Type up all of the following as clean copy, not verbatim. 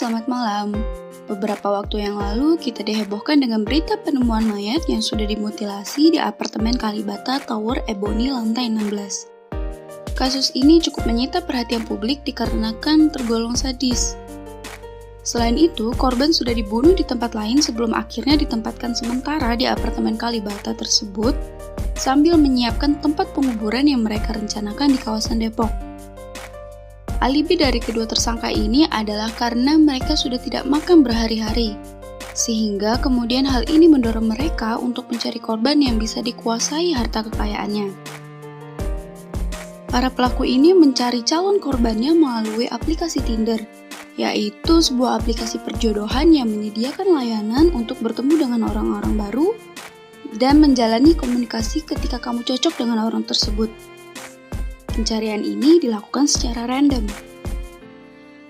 selamat malam. Beberapa waktu yang lalu, kita dihebohkan dengan berita penemuan mayat yang sudah dimutilasi di apartemen Kalibata Tower Ebony lantai 16. Kasus ini cukup menyita perhatian publik dikarenakan tergolong sadis. Selain itu, korban sudah dibunuh di tempat lain sebelum akhirnya ditempatkan sementara di apartemen Kalibata tersebut sambil menyiapkan tempat penguburan yang mereka rencanakan di kawasan Depok. Alibi dari kedua tersangka ini adalah karena mereka sudah tidak makan berhari-hari, sehingga kemudian hal ini mendorong mereka untuk mencari korban yang bisa dikuasai harta kekayaannya. Para pelaku ini mencari calon korbannya melalui aplikasi Tinder, yaitu sebuah aplikasi perjodohan yang menyediakan layanan untuk bertemu dengan orang-orang baru dan menjalani komunikasi ketika kamu cocok dengan orang tersebut. Pencarian ini dilakukan secara random.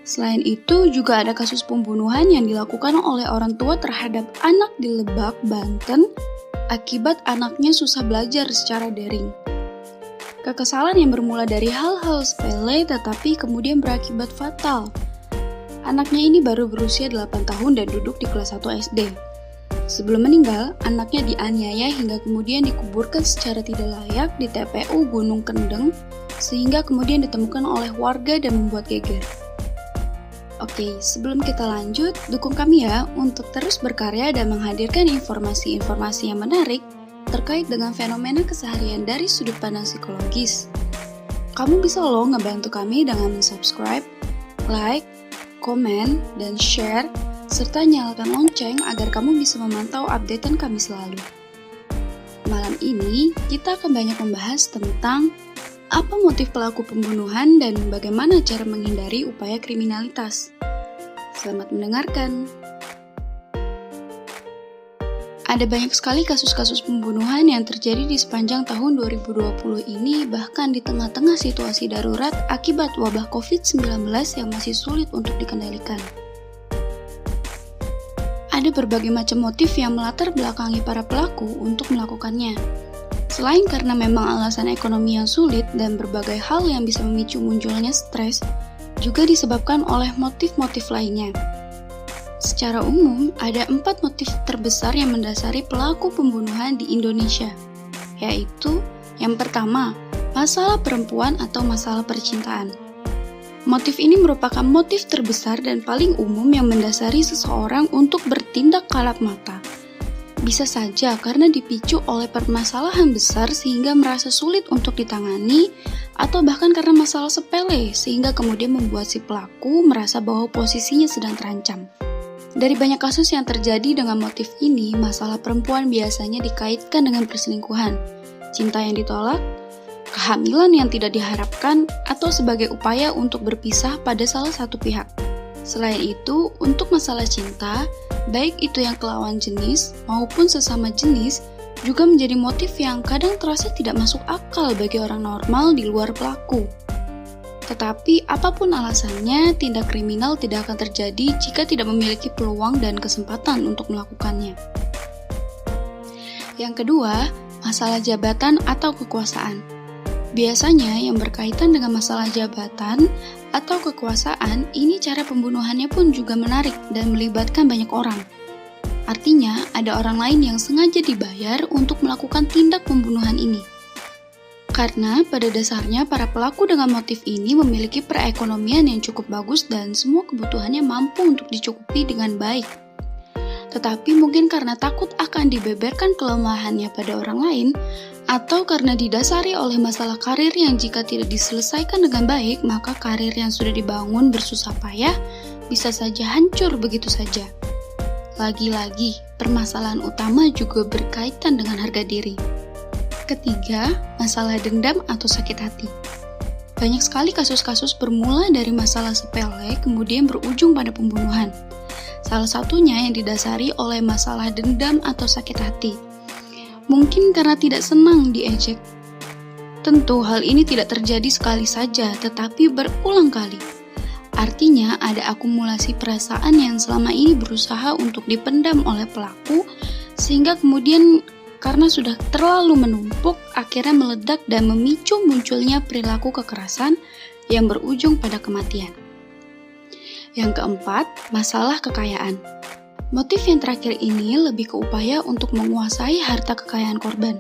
Selain itu, juga ada kasus pembunuhan yang dilakukan oleh orang tua terhadap anak di Lebak, Banten, akibat anaknya susah belajar secara daring. Kekesalan yang bermula dari hal-hal sepele tetapi kemudian berakibat fatal. Anaknya ini baru berusia 8 tahun dan duduk di kelas 1 SD. Sebelum meninggal, anaknya dianiaya hingga kemudian dikuburkan secara tidak layak di TPU Gunung Kendeng, sehingga kemudian ditemukan oleh warga dan membuat geger. Oke, sebelum kita lanjut, dukung kami ya untuk terus berkarya dan menghadirkan informasi-informasi yang menarik terkait dengan fenomena keseharian dari sudut pandang psikologis. Kamu bisa loh ngebantu kami dengan subscribe, like, komen, dan share, serta nyalakan lonceng agar kamu bisa memantau updatean kami selalu. Malam ini, kita akan banyak membahas tentang apa motif pelaku pembunuhan dan bagaimana cara menghindari upaya kriminalitas. Selamat mendengarkan. Ada banyak sekali kasus-kasus pembunuhan yang terjadi di sepanjang tahun 2020 ini, bahkan di tengah-tengah situasi darurat akibat wabah COVID-19 yang masih sulit untuk dikendalikan. Ada berbagai macam motif yang melatar belakangi para pelaku untuk melakukannya. Selain karena memang alasan ekonomi yang sulit dan berbagai hal yang bisa memicu munculnya stres, juga disebabkan oleh motif-motif lainnya. Secara umum, ada 4 motif terbesar yang mendasari pelaku pembunuhan di Indonesia, yaitu yang pertama, masalah perempuan atau masalah percintaan. Motif ini merupakan motif terbesar dan paling umum yang mendasari seseorang untuk bertindak kalap mata. Bisa saja karena dipicu oleh permasalahan besar sehingga merasa sulit untuk ditangani, atau bahkan karena masalah sepele sehingga kemudian membuat si pelaku merasa bahwa posisinya sedang terancam. Dari banyak kasus yang terjadi dengan motif ini, masalah perempuan biasanya dikaitkan dengan perselingkuhan, cinta yang ditolak, kehamilan yang tidak diharapkan, atau sebagai upaya untuk berpisah pada salah satu pihak. Selain itu, untuk masalah cinta, baik itu yang kelawan jenis maupun sesama jenis, juga menjadi motif yang kadang terasa tidak masuk akal bagi orang normal di luar pelaku. Tetapi apapun alasannya, tindak kriminal tidak akan terjadi jika tidak memiliki peluang dan kesempatan untuk melakukannya. Yang kedua, masalah jabatan atau kekuasaan. Biasanya yang berkaitan dengan masalah jabatan atau kekuasaan, ini cara pembunuhannya pun juga menarik dan melibatkan banyak orang. Artinya, ada orang lain yang sengaja dibayar untuk melakukan tindak pembunuhan ini. Karena pada dasarnya para pelaku dengan motif ini memiliki perekonomian yang cukup bagus dan semua kebutuhannya mampu untuk dicukupi dengan baik. Tetapi mungkin karena takut akan dibeberkan kelemahannya pada orang lain, atau karena didasari oleh masalah karir yang jika tidak diselesaikan dengan baik, maka karir yang sudah dibangun bersusah payah bisa saja hancur begitu saja. Lagi-lagi, permasalahan utama juga berkaitan dengan harga diri. Ketiga, masalah dendam atau sakit hati. Banyak sekali kasus-kasus bermula dari masalah sepele kemudian berujung pada pembunuhan. Salah satunya yang didasari oleh masalah dendam atau sakit hati. Mungkin karena tidak senang diejek. Tentu hal ini tidak terjadi sekali saja, tetapi berulang kali. Artinya ada akumulasi perasaan yang selama ini berusaha untuk dipendam oleh pelaku, sehingga kemudian karena sudah terlalu menumpuk, akhirnya meledak dan memicu munculnya perilaku kekerasan yang berujung pada kematian. Yang keempat, masalah kekayaan. Motif yang terakhir ini lebih ke upaya untuk menguasai harta kekayaan korban.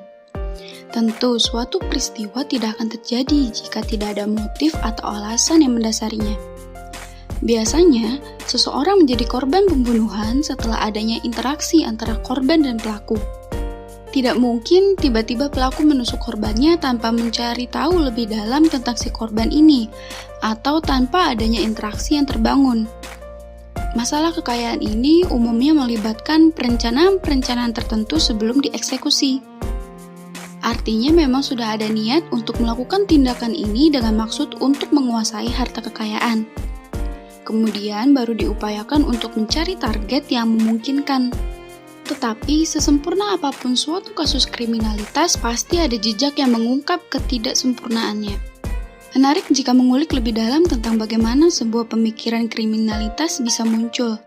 Tentu, suatu peristiwa tidak akan terjadi jika tidak ada motif atau alasan yang mendasarinya. Biasanya, seseorang menjadi korban pembunuhan setelah adanya interaksi antara korban dan pelaku. Tidak mungkin tiba-tiba pelaku menusuk korbannya tanpa mencari tahu lebih dalam tentang si korban ini, atau tanpa adanya interaksi yang terbangun. Masalah kekayaan ini umumnya melibatkan perencanaan-perencanaan tertentu sebelum dieksekusi. Artinya memang sudah ada niat untuk melakukan tindakan ini dengan maksud untuk menguasai harta kekayaan. Kemudian baru diupayakan untuk mencari target yang memungkinkan. Tetapi sesempurna apapun suatu kasus kriminalitas, pasti ada jejak yang mengungkap ketidaksempurnaannya. Menarik jika mengulik lebih dalam tentang bagaimana sebuah pemikiran kriminalitas bisa muncul.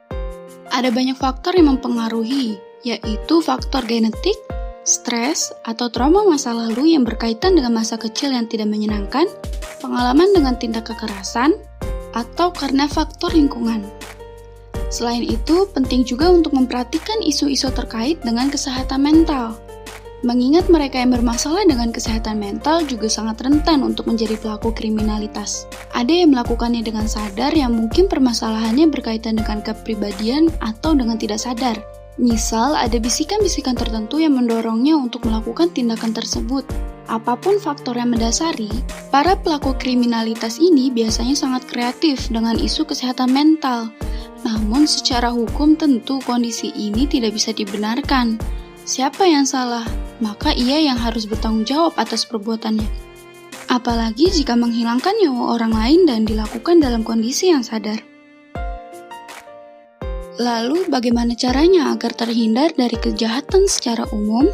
Ada banyak faktor yang mempengaruhi, yaitu faktor genetik, stres, atau trauma masa lalu yang berkaitan dengan masa kecil yang tidak menyenangkan, pengalaman dengan tindak kekerasan, atau karena faktor lingkungan. Selain itu, penting juga untuk memperhatikan isu-isu terkait dengan kesehatan mental. Mengingat mereka yang bermasalah dengan kesehatan mental juga sangat rentan untuk menjadi pelaku kriminalitas. Ada yang melakukannya dengan sadar yang mungkin permasalahannya berkaitan dengan kepribadian atau dengan tidak sadar. Misal, ada bisikan-bisikan tertentu yang mendorongnya untuk melakukan tindakan tersebut. Apapun faktor yang mendasari, para pelaku kriminalitas ini biasanya sangat kreatif dengan isu kesehatan mental. Namun secara hukum tentu kondisi ini tidak bisa dibenarkan. Siapa yang salah, maka ia yang harus bertanggung jawab atas perbuatannya. Apalagi jika menghilangkan nyawa orang lain dan dilakukan dalam kondisi yang sadar. Lalu bagaimana caranya agar terhindar dari kejahatan secara umum?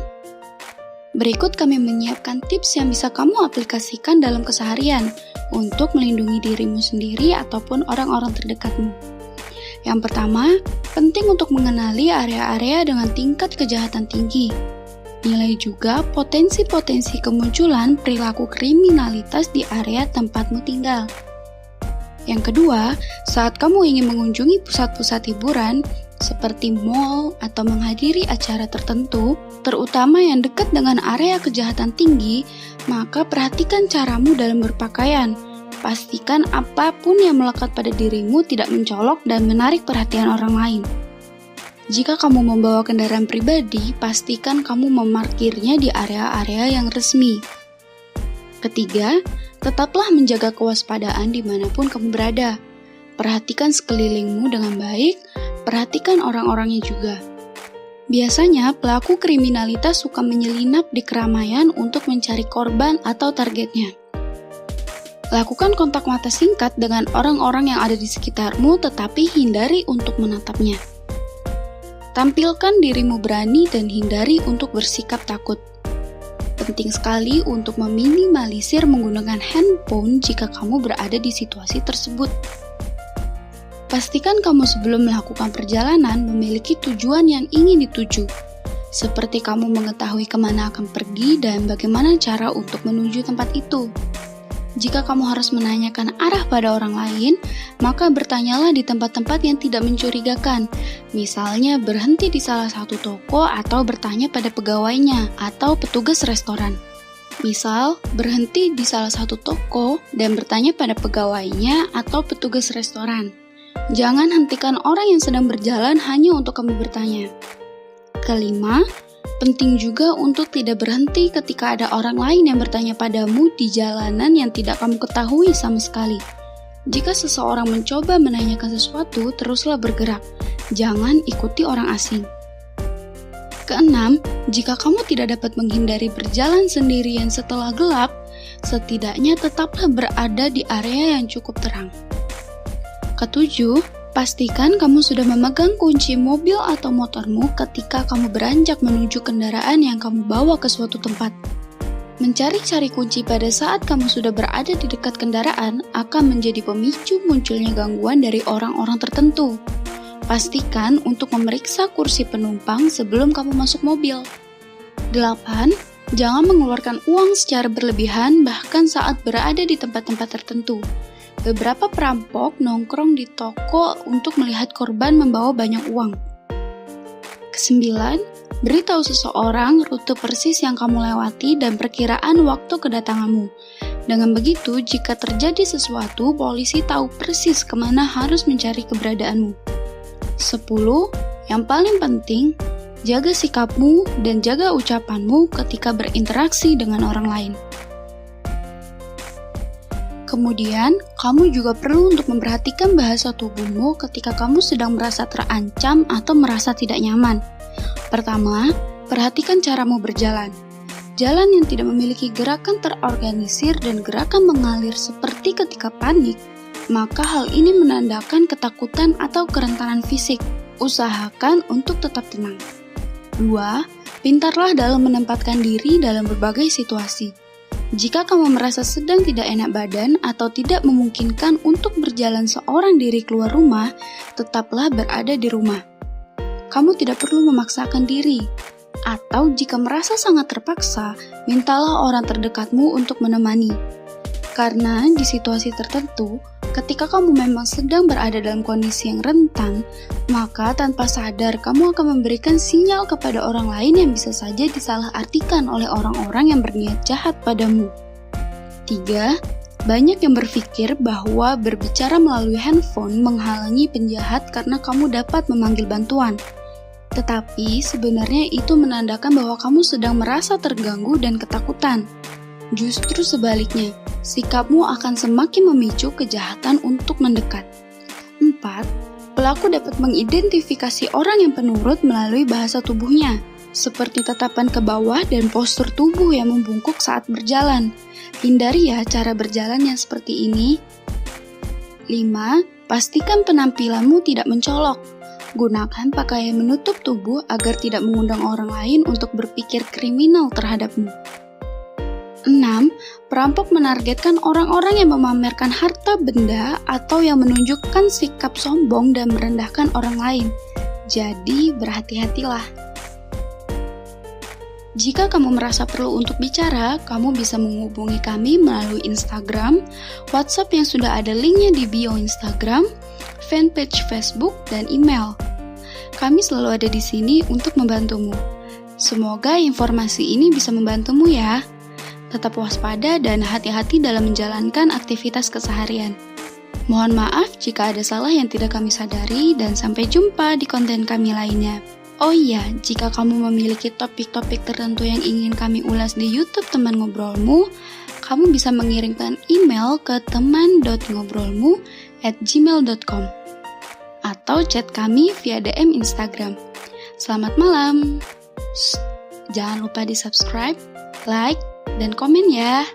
Berikut kami menyiapkan tips yang bisa kamu aplikasikan dalam keseharian untuk melindungi dirimu sendiri ataupun orang-orang terdekatmu. Yang pertama, penting untuk mengenali area-area dengan tingkat kejahatan tinggi. Nilai juga potensi-potensi kemunculan perilaku kriminalitas di area tempatmu tinggal. Yang kedua, saat kamu ingin mengunjungi pusat-pusat hiburan, seperti mall atau menghadiri acara tertentu, terutama yang dekat dengan area kejahatan tinggi, maka perhatikan caramu dalam berpakaian. Pastikan apapun yang melekat pada dirimu tidak mencolok dan menarik perhatian orang lain. Jika kamu membawa kendaraan pribadi, pastikan kamu memarkirnya di area-area yang resmi. Ketiga, tetaplah menjaga kewaspadaan dimanapun kamu berada. Perhatikan sekelilingmu dengan baik, perhatikan orang-orangnya juga. Biasanya, pelaku kriminalitas suka menyelinap di keramaian untuk mencari korban atau targetnya. Lakukan kontak mata singkat dengan orang-orang yang ada di sekitarmu, tetapi hindari untuk menatapnya. Tampilkan dirimu berani dan hindari untuk bersikap takut. Penting sekali untuk meminimalisir menggunakan handphone jika kamu berada di situasi tersebut. Pastikan kamu sebelum melakukan perjalanan memiliki tujuan yang ingin dituju, seperti kamu mengetahui kemana akan pergi dan bagaimana cara untuk menuju tempat itu. Jika kamu harus menanyakan arah pada orang lain, maka bertanyalah di tempat-tempat yang tidak mencurigakan. Misalnya berhenti di salah satu toko atau bertanya pada pegawainya atau petugas restoran. Misal, berhenti di salah satu toko dan bertanya pada pegawainya atau petugas restoran. Jangan hentikan orang yang sedang berjalan hanya untuk kamu bertanya. Kelima, penting juga untuk tidak berhenti ketika ada orang lain yang bertanya padamu di jalanan yang tidak kamu ketahui sama sekali. Jika seseorang mencoba menanyakan sesuatu, teruslah bergerak. Jangan ikuti orang asing. Keenam, jika kamu tidak dapat menghindari berjalan sendirian setelah gelap, setidaknya tetaplah berada di area yang cukup terang. Ketujuh, pastikan kamu sudah memegang kunci mobil atau motormu ketika kamu beranjak menuju kendaraan yang kamu bawa ke suatu tempat. Mencari-cari kunci pada saat kamu sudah berada di dekat kendaraan akan menjadi pemicu munculnya gangguan dari orang-orang tertentu. Pastikan untuk memeriksa kursi penumpang sebelum kamu masuk mobil. 8. Jangan mengeluarkan uang secara berlebihan bahkan saat berada di tempat-tempat tertentu. Beberapa perampok nongkrong di toko untuk melihat korban membawa banyak uang. Kesembilan, beritahu seseorang rute persis yang kamu lewati dan perkiraan waktu kedatanganmu. Dengan begitu, jika terjadi sesuatu, polisi tahu persis kemana harus mencari keberadaanmu. 10. Yang paling penting, jaga sikapmu dan jaga ucapanmu ketika berinteraksi dengan orang lain. Kemudian, kamu juga perlu untuk memperhatikan bahasa tubuhmu ketika kamu sedang merasa terancam atau merasa tidak nyaman. Pertama, perhatikan caramu berjalan. Jalan yang tidak memiliki gerakan terorganisir dan gerakan mengalir seperti ketika panik, maka hal ini menandakan ketakutan atau kerentanan fisik. Usahakan untuk tetap tenang. 2. Pintarlah dalam menempatkan diri dalam berbagai situasi. Jika kamu merasa sedang tidak enak badan atau tidak memungkinkan untuk berjalan seorang diri keluar rumah, tetaplah berada di rumah. Kamu tidak perlu memaksakan diri. Atau jika merasa sangat terpaksa, mintalah orang terdekatmu untuk menemani. Karena di situasi tertentu, ketika kamu memang sedang berada dalam kondisi yang rentan, maka tanpa sadar kamu akan memberikan sinyal kepada orang lain yang bisa saja disalahartikan oleh orang-orang yang berniat jahat padamu. 3. Banyak yang berpikir bahwa berbicara melalui handphone menghalangi penjahat karena kamu dapat memanggil bantuan. Tetapi sebenarnya itu menandakan bahwa kamu sedang merasa terganggu dan ketakutan. Justru sebaliknya, sikapmu akan semakin memicu kejahatan untuk mendekat. 4. Pelaku dapat mengidentifikasi orang yang penurut melalui bahasa tubuhnya, seperti tatapan ke bawah dan postur tubuh yang membungkuk saat berjalan. Hindari ya cara berjalan yang seperti ini. 5. Pastikan penampilanmu tidak mencolok. Gunakan pakaian menutup tubuh agar tidak mengundang orang lain untuk berpikir kriminal terhadapmu. 6. Perampok menargetkan orang-orang yang memamerkan harta benda atau yang menunjukkan sikap sombong dan merendahkan orang lain. Jadi, berhati-hatilah. Jika kamu merasa perlu untuk bicara, kamu bisa menghubungi kami melalui Instagram, WhatsApp yang sudah ada linknya di bio Instagram, fanpage Facebook, dan email. Kami selalu ada di sini untuk membantumu. Semoga informasi ini bisa membantumu ya. Tetap waspada dan hati-hati dalam menjalankan aktivitas keseharian. Mohon maaf jika ada salah yang tidak kami sadari dan sampai jumpa di konten kami lainnya. Oh iya, jika kamu memiliki topik-topik tertentu yang ingin kami ulas di YouTube Teman Ngobrolmu, kamu bisa mengirimkan email ke teman.ngobrolmu@gmail.com atau chat kami via DM Instagram. Selamat malam. Jangan lupa di subscribe, like, dan komen ya.